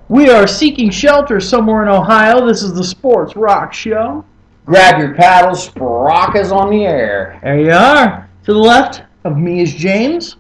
We are seeking shelter somewhere in Ohio. This is the Sports Rock Show. Grab your paddles, Brock is on the air. There you are. To the left of me is James.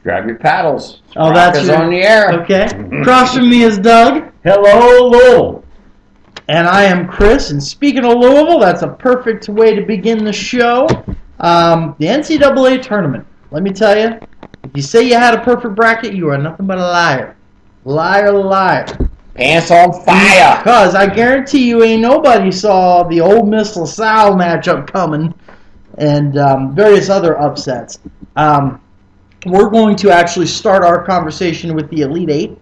Grab your paddles. Oh, Brock that's is on the air. Okay. Across from me is Doug. Hello, Louisville. And I am Chris. And speaking of Louisville, that's a perfect way to begin the show. The NCAA tournament. Let me tell you, if you say you had a perfect bracket, you are nothing but a liar. Liar, liar. Pants on fire. Because I guarantee you ain't nobody saw the Ole Miss LaSalle matchup coming and various other upsets. We're going to actually start our conversation with the Elite Eight.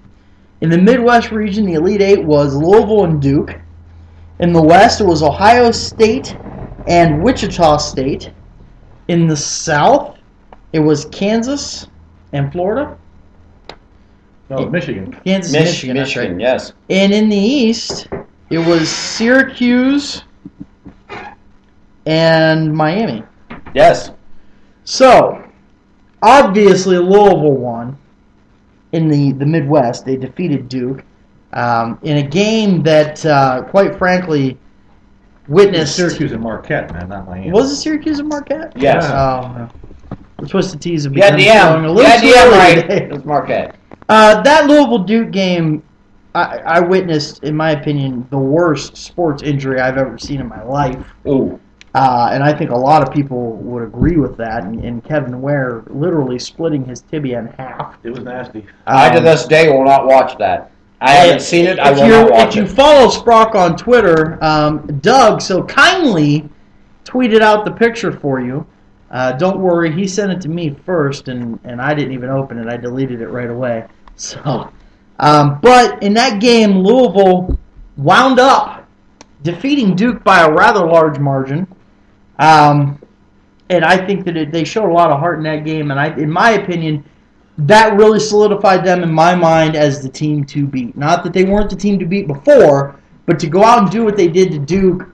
In the Midwest region, the Elite Eight was Louisville and Duke. In the West, it was Ohio State and Wichita State. In the South, it was Kansas and Florida. No, Michigan. Kansas and Michigan. Michigan, right. yes. And in the East, it was Syracuse and Miami. Yes. So, obviously, Louisville won in the Midwest. They defeated Duke in a game that, quite frankly, witnessed... Syracuse and Marquette, man, not Miami. Was it Syracuse and Marquette? Yes. Oh, we're supposed to tease a bit. Yeah, DM. A little too early right. today. It was Marquette. That Louisville-Duke game, I witnessed, in my opinion, the worst sports injury I've ever seen in my life. Ooh. And I think a lot of people would agree with that. And Kevin Ware literally splitting his tibia in half. It was nasty. I, to this day, will not watch that. I haven't seen it. I will not watch it. If you follow Sprock on Twitter, Doug so kindly tweeted out the picture for you. Don't worry, he sent it to me first, and I didn't even open it. I deleted it right away. So, but in that game, Louisville wound up defeating Duke by a rather large margin. And I think that they showed a lot of heart in that game. And in my opinion, that really solidified them in my mind as the team to beat. Not that they weren't the team to beat before, but to go out and do what they did to Duke,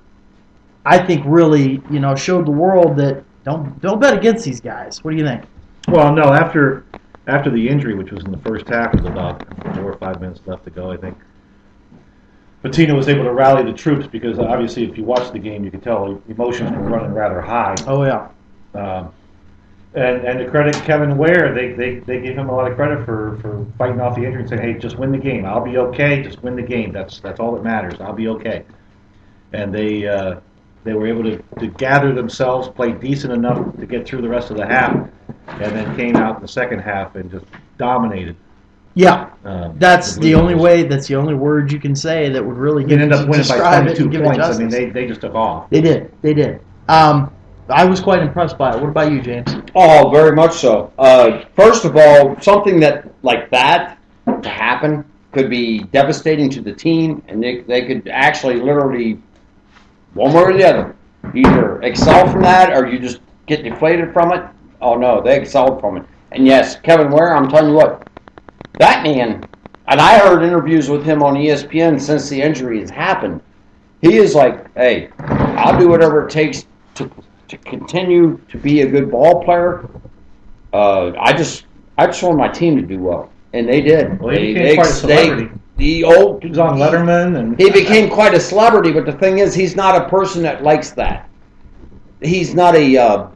I think really, showed the world that don't bet against these guys. What do you think? Well, no, after the injury, which was in the first half, with about 4 or 5 minutes left to go, I think, Pitino was able to rally the troops because obviously if you watch the game, you could tell emotions were running rather high. Oh, yeah. And to credit Kevin Ware, they gave him a lot of credit for fighting off the injury and saying, hey, just win the game. I'll be okay. Just win the game. That's all that matters. I'll be okay. And they were able to gather themselves, play decent enough to get through the rest of the half, and then came out in the second half and just dominated. Yeah, that's the only way. That's the only word you can say that would really end up winning by 22 points. I mean, justice. they just took off. They did. I was quite impressed by it. What about you, James? Oh, very much so. First of all, something like that to happen could be devastating to the team, and they could actually literally, one way or the other, either excel from that or you just get deflated from it. Oh, no, they excelled from it. And yes, Kevin Ware, I'm telling you what, that man, and I heard interviews with him on ESPN since the injury has happened. He is like, hey, I'll do whatever it takes to continue to be a good ball player. I just want my team to do well, and they did. Well, he became quite a celebrity. He was on Letterman, and he became quite a celebrity. But the thing is, he's not a person that likes that. He's not a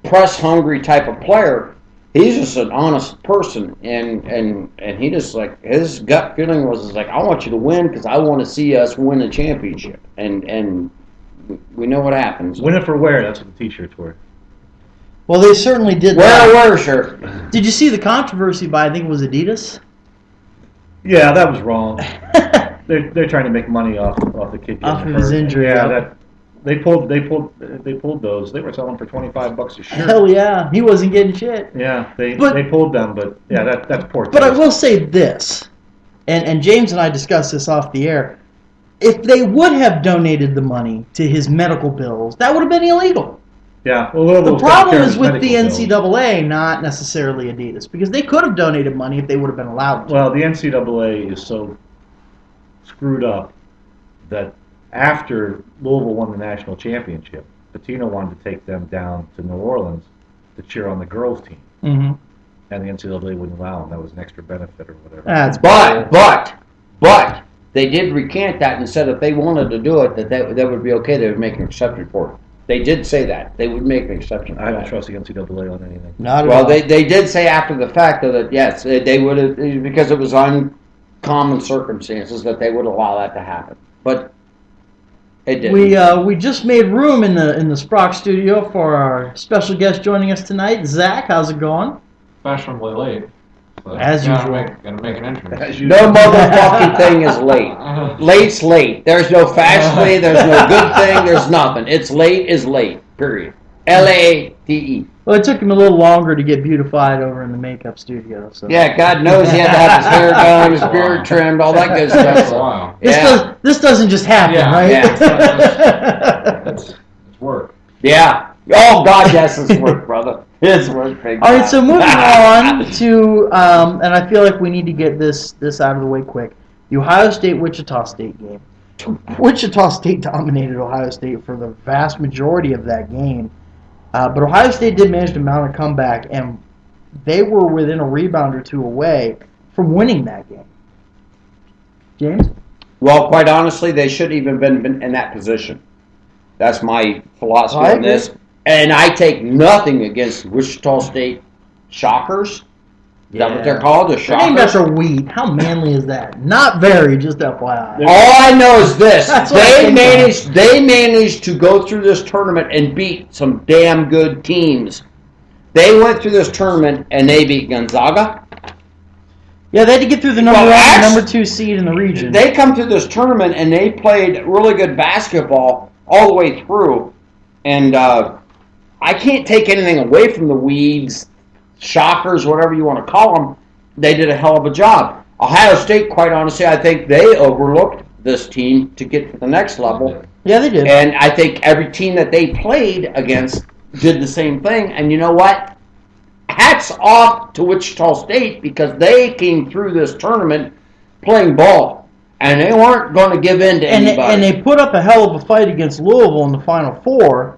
press-hungry type of player. He's just an honest person, and he just like his gut feeling was like, I want you to win because I want to see us win a championship, and we know what happens. Win it for Ware. That's what the T-shirts were. Well, they certainly did Ware shirt. Did you see the controversy by, I think it was Adidas? Yeah, that was wrong. They're trying to make money off the kid off of his injury. Yeah, they pulled those. They were selling for $25 a shirt. Hell yeah, he wasn't getting shit. Yeah, they pulled them, but yeah, that's poor taste. But I will say this, and James and I discussed this off the air. If they would have donated the money to his medical bills, that would have been illegal. Yeah, well, the problem is with the NCAA, not necessarily Adidas, because they could have donated money if they would have been allowed to. Well, the NCAA is so screwed up that after Louisville won the national championship, Pitino wanted to take them down to New Orleans to cheer on the girls' team. Mm-hmm. and the NCAA wouldn't allow them. That was an extra benefit or whatever. That's But they did recant that and said if they wanted to do it, that would be okay. They would make an exception for it. They did say that they would make an exception for I don't that. trust the NCAA on anything. not at Well, all. they did say after the fact though that yes, they would have, because it was uncommon circumstances that they would allow that to happen. But it didn't. We just made room in the Sprock studio for our special guest joining us tonight, Zach. How's it going? Fashionably late. So As usual. Gotta make an entrance. No motherfucking thing is late. Late's late. There's no fashionably, there's no good thing, there's nothing. It's late is late, period. Late. Well, it took him a little longer to get beautified over in the makeup studio. So Yeah, God knows he had to have his hair done, his beard trimmed, all that good That's a stuff. while. This doesn't just happen, Yeah, right? yeah. It's work. Yeah. Oh, God, yes, it's work, brother. It's work, big All right, time. so moving on to, and I feel like we need to get this out of the way quick. The Ohio State-Wichita State game. Wichita State dominated Ohio State for the vast majority of that game. But Ohio State did manage to mount a comeback, and they were within a rebound or two away from winning that game. James? Well, quite honestly, they shouldn't even been in that position. That's my philosophy I on this. agree. And I take nothing against Wichita State Shockers. Is that what they're called? The They're named Shockers? after wheat. How manly is that? Not very, just FYI. All I know is this: That's what I think they managed to go through this tournament and beat some damn good teams. They went through this tournament and they beat Gonzaga. Yeah, they had to get through the number Well, one and actually, number 2 seed in the region. They come through this tournament and they played really good basketball all the way through. And I can't take anything away from the Weeds, Shockers, whatever you want to call them. They did a hell of a job. Ohio State, quite honestly, I think they overlooked this team to get to the next level. Yeah, they did. And I think every team that they played against did the same thing. And you know what? Hats off to Wichita State because they came through this tournament playing ball. And they weren't going to give in to anybody. And they put up a hell of a fight against Louisville in the Final Four.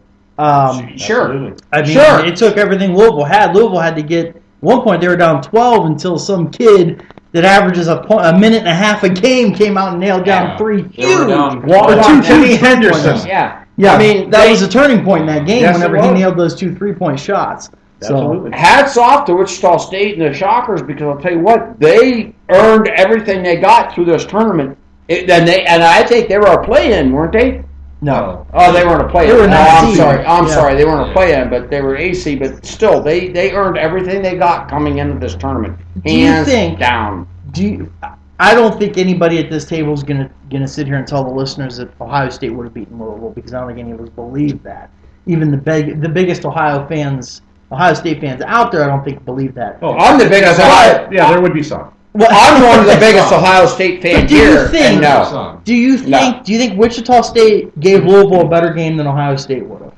Sure. I mean, Sure. it took everything Louisville had. Louisville had to get, at one point they were down 12 until some kid that averages a minute and a half a game came out and nailed down Yeah. 3 They were huge. down Or two Jimmy 3-point Henderson. shots. Yeah. Yeah, I mean, that they- was a turning point in that game Yes, whenever it he was. nailed those 2 3-point shots. So, Absolutely. Hats off to Wichita State and the Shockers because I'll tell you what, they earned everything they got through this tournament. And I think they were a play-in, weren't they? no. Oh, they weren't a play-in. They were Oh, not I'm seeded. sorry. I'm Yeah. sorry. They weren't a play-in, but they were AC. But still, they earned everything they got coming into this tournament. Do you Hands think- down. I don't think anybody at this table is gonna sit here and tell the listeners that Ohio State would have beaten Louisville because I don't think any of us believe that. Even the biggest Ohio State fans out there, I don't think believe that. Oh, I'm the biggest Ohio. Yeah, there would be some. Well, I'm one of the biggest Ohio State But fans do you here. think- And no. Son. Do you think Wichita State gave Louisville a better game than Ohio State would have?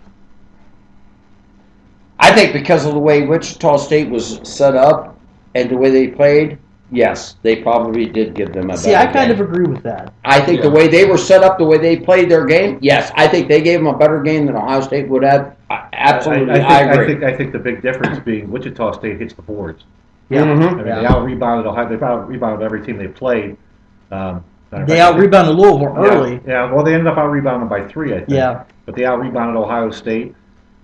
I think because of the way Wichita State was set up and the way they played, yes, they probably did give them a better See, I kind game. of agree with that. I think the Yeah. way they were set up, the way they played their game, yes, I think they gave them a better game than Ohio State would have. Absolutely, I agree. I think the big difference being Wichita State hits the boards. Yeah. Mhm. I mean, they out-rebounded Ohio. They out-rebounded every team they played. They out-rebounded Louisville early. Yeah, well, they ended up out-rebounding by 3, I think. Yeah. But they out-rebounded Ohio State,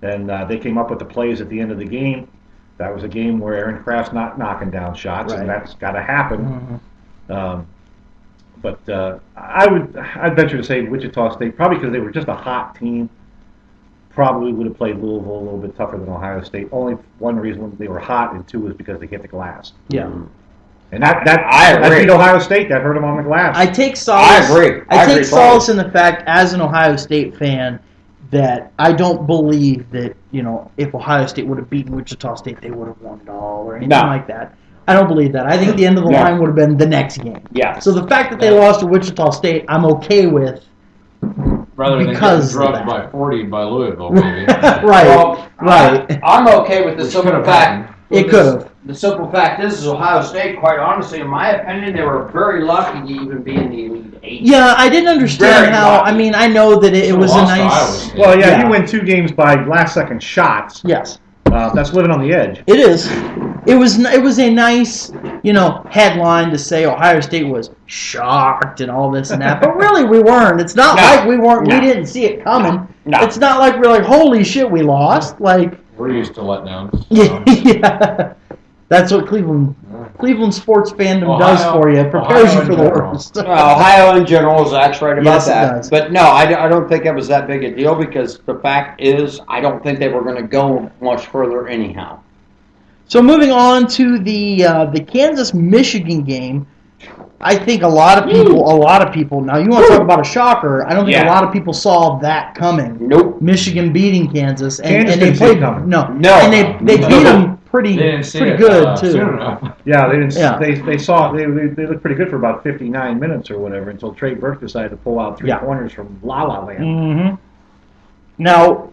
and they came up with the plays at the end of the game. That was a game where Aaron Kraft's not knocking down shots, Right. and that's got to happen. Mhm. But I'd venture to say Wichita State, probably because they were just a hot team, probably would have played Louisville a little bit tougher than Ohio State. Only one reason they were hot, and two was because they hit the glass. Yeah. And that I agree. beat Ohio State. That hurt them on the glass. I take solace. I agree. I I take agree solace in the fact, as an Ohio State fan, that I don't believe that if Ohio State would have beaten Wichita State, they would have won it all or anything No. like that. I don't believe that. I think the end of the No. line would have been the next game. Yeah. So the fact that they lost to Wichita State, I'm okay with. Rather than Because getting of drugged that. by 40 by Louisville, maybe. Right. Well, right. I'm okay with the Which simple could have fact. happened. It could have. The simple fact is Ohio State, quite honestly, in my opinion, they were very lucky to even be in the Elite Eight. Yeah, I didn't understand Very how. lucky. I mean, I know that it Should've was a lost to Iowa nice. State. well, yeah, Yeah. you win 2 games by last-second shots. Yes, That's living on the edge. it is. It was a nice, headline to say Ohio State was shocked and all this and that, but really we weren't. It's not No. like we weren't. No. We didn't see it coming. No. It's not like we're like, holy shit, we lost. Like, We're used to letdowns. yeah, that's what Cleveland sports fandom does Ohio- for you. It prepares Ohio you in for the general. worst. Ohio in general is actually right about Yes, it that. does. But no, I don't think it was that big a deal because the fact is, I don't think they were going to go much further anyhow. So moving on to the Kansas-Michigan game, I think a lot of people. Now you want to talk about a shocker? I don't think a Yeah. lot of people saw that coming. Nope. Michigan beating Kansas, and Kansas they didn't see it played coming. no, No. and they No. beat them pretty They didn't see it good too. soon enough. Yeah, they didn't. Yeah. They saw they looked pretty good for about 59 minutes or whatever until Trey Burke decided to pull out three Yeah. corners from La La Land. Mm-hmm. Now,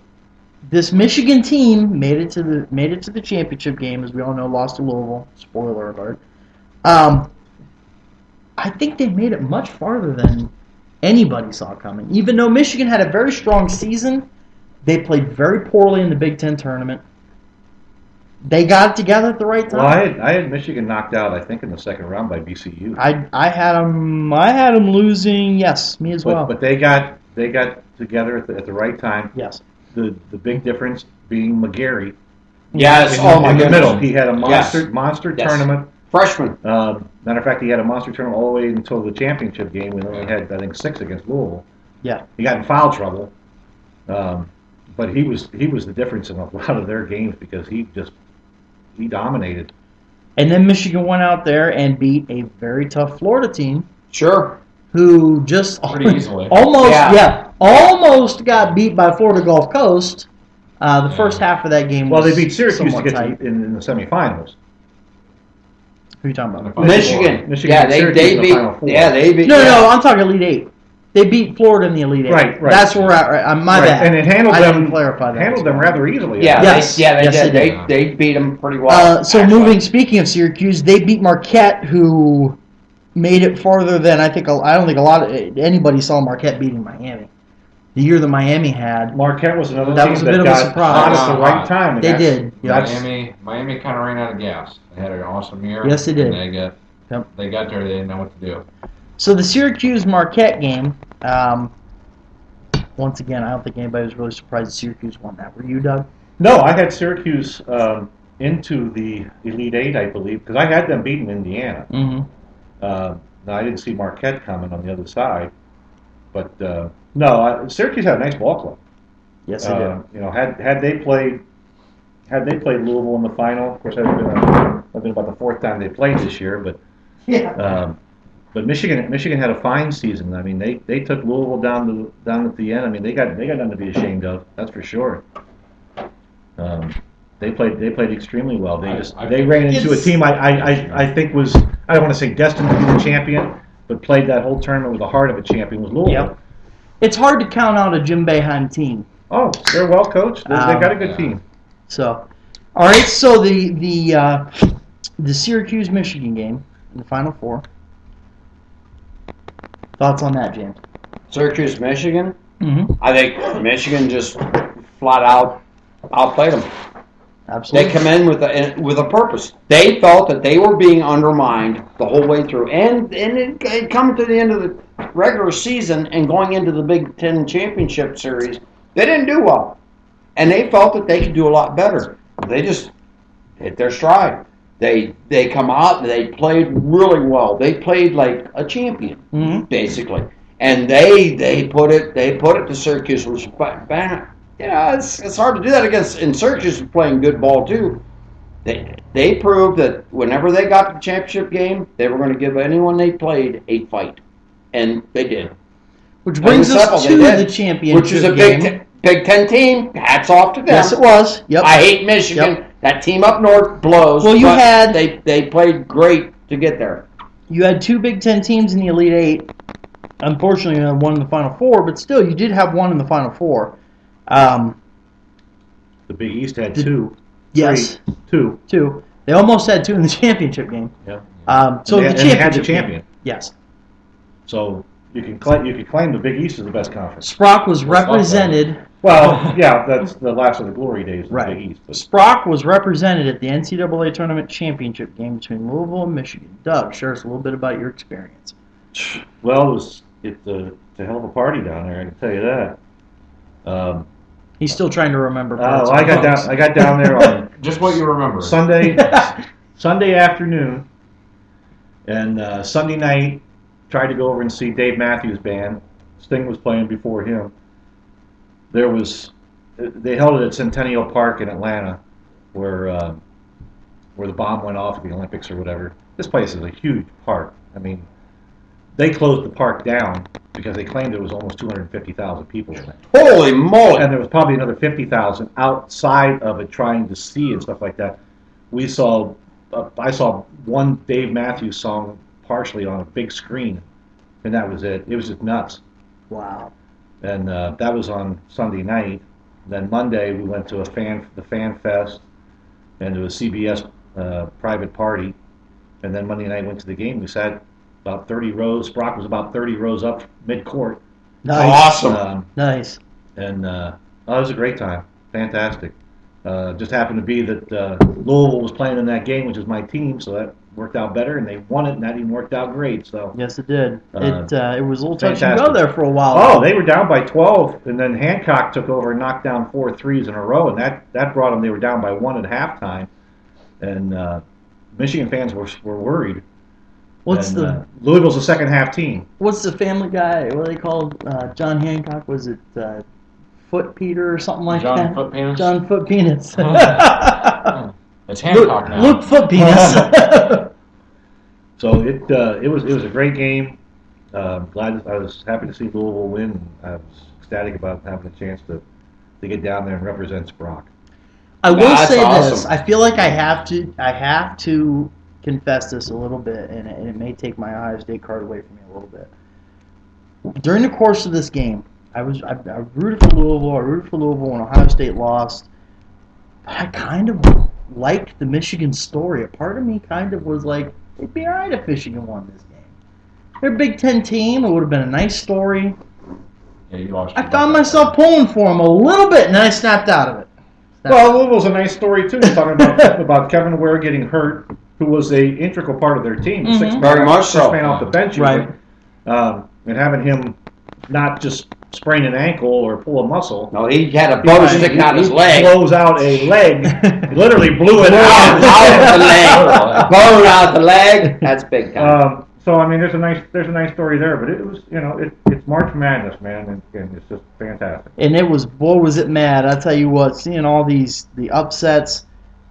this Michigan team made it to the championship game, as we all know, lost to Louisville. Spoiler alert. I think they made it much farther than anybody saw coming. Even though Michigan had a very strong season, they played very poorly in the Big Ten tournament. They got it together at the right time. Well, I had Michigan knocked out, I think, in the second round by VCU. I had them losing. Yes, me as well. But they got together at the right time. Yes. The big difference being McGarry. Yes. In, Oh my in the goodness. middle, he had a Yes. monster Yes. tournament. Freshman. Matter of fact, he had a monster tournament all the way until the championship game. We only had, I think, 6 against Louisville. Yeah. He got in foul trouble, but he was the difference in a lot of their games because he dominated. And then Michigan went out there and beat a very tough Florida team Sure. who just Pretty easily. almost got beat by Florida Gulf Coast. The first half of that game Well, was they beat Syracuse to somewhat get tight. in the semifinals. Who are you talking about? Michigan. Michigan Yeah, and they Syracuse in the beat. Final Four. Yeah, they beat. No, yeah. no, I'm talking Elite Eight. They beat Florida in the Elite Eight. Right. That's where we're at. Right? My Right, bad. and it handled I them. didn't clarify that. Handled them rather easily. Yeah, Yes. they Yes, did. they did. They beat them pretty well. So actually. speaking of Syracuse, they beat Marquette, who made it farther than I don't think a lot of anybody saw Marquette beating Miami. The year that Miami had, Marquette was another That team was a that bit of a got surprise. hot at the right time. and they that's- did. Yep. Miami kind of ran out of gas. They had an awesome year. Yes, they did. And Yep. they got there. They didn't know what to do. So the Syracuse Marquette game. Once again, I don't think anybody was really surprised that Syracuse won that. Were you, Doug? No, I had Syracuse into the Elite Eight, I believe, because I had them beating Indiana. Mm-hmm. Now I didn't see Marquette coming on the other side, but no, Syracuse had a nice ball club. Yes, they did. Had they played Louisville in the final, of course, that'd been about the fourth time they played this year, but. Yeah. But Michigan had a fine season. I mean, they took Louisville down at the end. I mean, they got nothing to be ashamed of. That's for sure. They played extremely well. They ran into a team I think was, I don't want to say destined to be the champion, but played that whole tournament with the heart of a champion was Louisville. Yep. It's hard to count out a Jim Boeheim team. Oh, they're well coached. They got a good team. So, all right. So the Syracuse Michigan game in the Final Four. Thoughts on that, James? Syracuse, Michigan. Mm-hmm. I think Michigan just flat out outplayed them. Absolutely. They come in with a purpose. They felt that they were being undermined the whole way through, and it come to the end of the regular season and going into the Big Ten championship series, they didn't do well, and they felt that they could do a lot better. They just hit their stride. They come out and they played really well. They played like a champion, basically, and they put it to Syracuse. Which, it's hard to do that against. And Syracuse is playing good ball too. They proved that whenever they got to the championship game, they were going to give anyone they played a fight, and they did. Which brings us to the championship which is a game. Big Ten team. Hats off to them. Yes, it was. Yep. I hate Michigan. Yep. That team up north blows. Well, you but had- they played great to get there. You had two Big Ten teams in the Elite Eight. Unfortunately, you had one in the Final Four, but still, you did have one in the Final Four. The Big East had two. Yes, Two. two. They almost had two in the championship game. Yeah. So And the they had championship the champion. game. Yes. So you could claim the Big East is the best conference. Sprock was represented Well, yeah, that's the last of the glory days in the Right. Big East. But Sprock was represented at the NCAA tournament championship game between Louisville and Michigan. Doug, share us a little bit about your experience. well, it's a hell of a party down there. I can tell you that. He's still trying to remember. parts I of got those. down. I got down there on Just what you remember. Sunday afternoon, and Sunday night tried to go over and see Dave Matthews Band. Sting was playing before him. They held it at Centennial Park in Atlanta, where the bomb went off at the Olympics or whatever. This place is a huge park. I mean, they closed the park down because they claimed there was almost 250,000 people in it. Holy moly! And there was probably another 50,000 outside of it trying to see and stuff like that. I saw one Dave Matthews song partially on a big screen, and that was it. It was just nuts. Wow. And that was on Sunday night. Then Monday we went to the Fan Fest and to a CBS private party. And then Monday night went to the game. We sat about 30 rows. Brock was about 30 rows up mid-court. Nice. Awesome. Nice. And it was a great time. Fantastic. Just happened to be that Louisville was playing in that game, which is my team, so that worked out better, and they won it, and that even worked out great. So Yes, it did. It was a little touch and fantastic. go there for a while. Oh, they were down by 12, and then Hancock took over and knocked down 4 threes in a row, and that brought them. They were down by 1 at halftime, and Michigan fans were worried. What's And, Louisville's a second half team. What's the Family Guy? What do they call John Hancock? Was it Foot Peter or something like John that? Foot Penis? John Foot Penis. It's Hancock now. Luke Foot Penis. So it was a great game. I was happy to see Louisville win. And I was ecstatic about having a chance to get down there and represent Sprock. I will That's say awesome. this. I feel like I have to confess this a little bit, and it may take my Ohio State card away from me a little bit. During the course of this game, I rooted for Louisville. I rooted for Louisville when Ohio State lost. But I kind of liked the Michigan story. A part of me kind of was like, it'd be all right if Michigan won this game. They're a Big Ten team. It would have been a nice story. Yeah, you lost. I found myself pulling for them a little bit, and then I snapped out of it. Well, Louisville's a nice story too. You're talking about Kevin Ware getting hurt, who was a integral part of their team. Mhm. Six Very much so. man off the bench, Right. and having him not just sprain an ankle or pull a muscle. No, he had a bow sticking out his leg. Blows out a leg. He literally blew it Out out. the leg. Bone out the leg. That's big time. So I mean, there's a nice story there, but it was it's March Madness, man, and it's just fantastic. And it was, boy, was it mad. I tell you what, seeing all the upsets,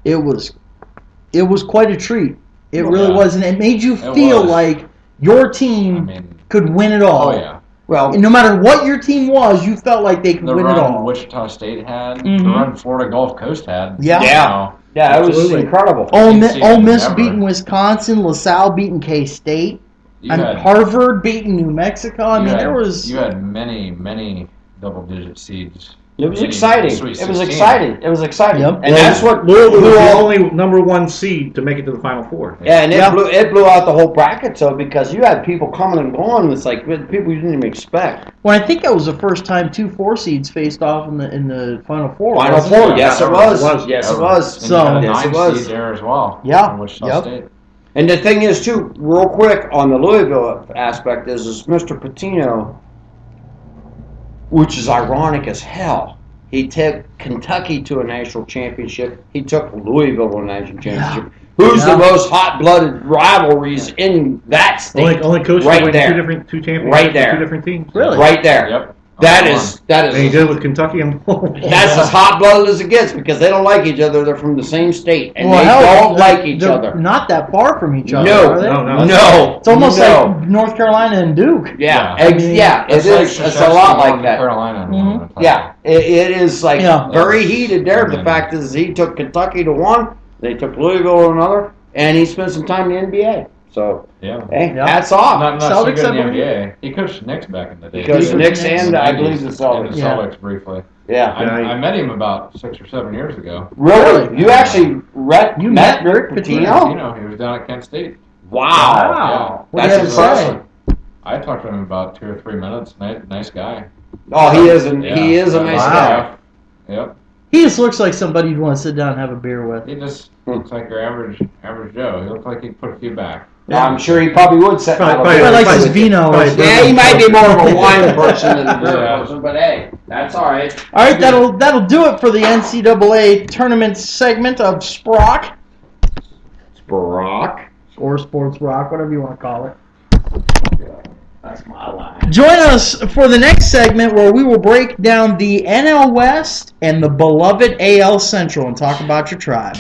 it was quite a treat. It really Yeah. was, and it made you It feel was. like your team could win it all. Oh yeah. Well, And no matter what your team was, you felt like they could The win it run all. Wichita State had, Mhm. the run Florida Gulf Coast had. Yeah. You Yeah. know, yeah, it was Absolutely. incredible. Ole Season Miss ever. beating Wisconsin, LaSalle beating K-State, you and had- Harvard beating New Mexico. I you mean, had- there was... You had many double-digit seeds. It was Many exciting. Sweet It was 16. exciting. It was exciting. Yep. And that's what Louisville was blew the all. only number 1 seed to make it to the Final Four. Yeah, and Yeah. it blew out the whole bracket. So because you had people coming and going, it's like people you didn't even expect. Well, I think that was the first time 2 4 seeds faced off in the Final Four. Final wasn't Four. it? Yes, it It was. was. Yes, it Ever. was. And So- you had a Yes, it 9 was. seed there as well. Yeah. From Wichita Yep. State. And the thing is, too, real quick on the Louisville aspect is Mr. Patino, which is ironic as hell. He took Kentucky to a national championship. He took Louisville to a national championship. Who's Yeah. the most hot-blooded rivalries in that state? Only coach Right to win there. two championships Right with there. 2 different teams. Really? Right there. Yep. That On is And he did it with Kentucky and that's as hot-blooded as it gets because they don't like each other. They're from the same state and Well, they hell, don't like each they're other. Not that far from each other, No. are they? No. No, It's almost no. like North Carolina and Duke. Yeah, Yeah. yeah, it It's is. like It's a lot like North that. Carolina. Mhm. Yeah, it is like Yeah. very heated there. The Yeah. fact is, he took Kentucky to one, they took Louisville to another, and he spent some time in the NBA. So, Yeah. hey, Yeah. hats off. Not so Celtics, good in I the believe. NBA. He coached Knicks back in the day. Because He Knicks coached and I believe the And Celtics. the Yeah. Celtics briefly. Yeah, I met him about 6 or 7 years ago. really? You actually You met met Rick Pitino? Pitino? He was down at Kent State. Wow, Wow. What that's do you have to say? impressive. I talked to him about 2 or 3 minutes. Nice guy. Oh, he is a Yeah. he is a nice Wow. guy. Yep. He just looks like somebody you'd want to sit down and have a beer with. He just looks like your average Joe. He looks like he'd put a few back. I'm sure he probably would set out a Probably beer likes with his you. vino. Yeah, he might be more of a wine person than a beer person, but hey, that's all right. All right, that'll do it for the NCAA tournament segment of Sprock Brock. or Sports Rock, whatever you want to call it. That's my line. Join us for the next segment where we will break down the NL West and the beloved AL Central and talk about your tribe.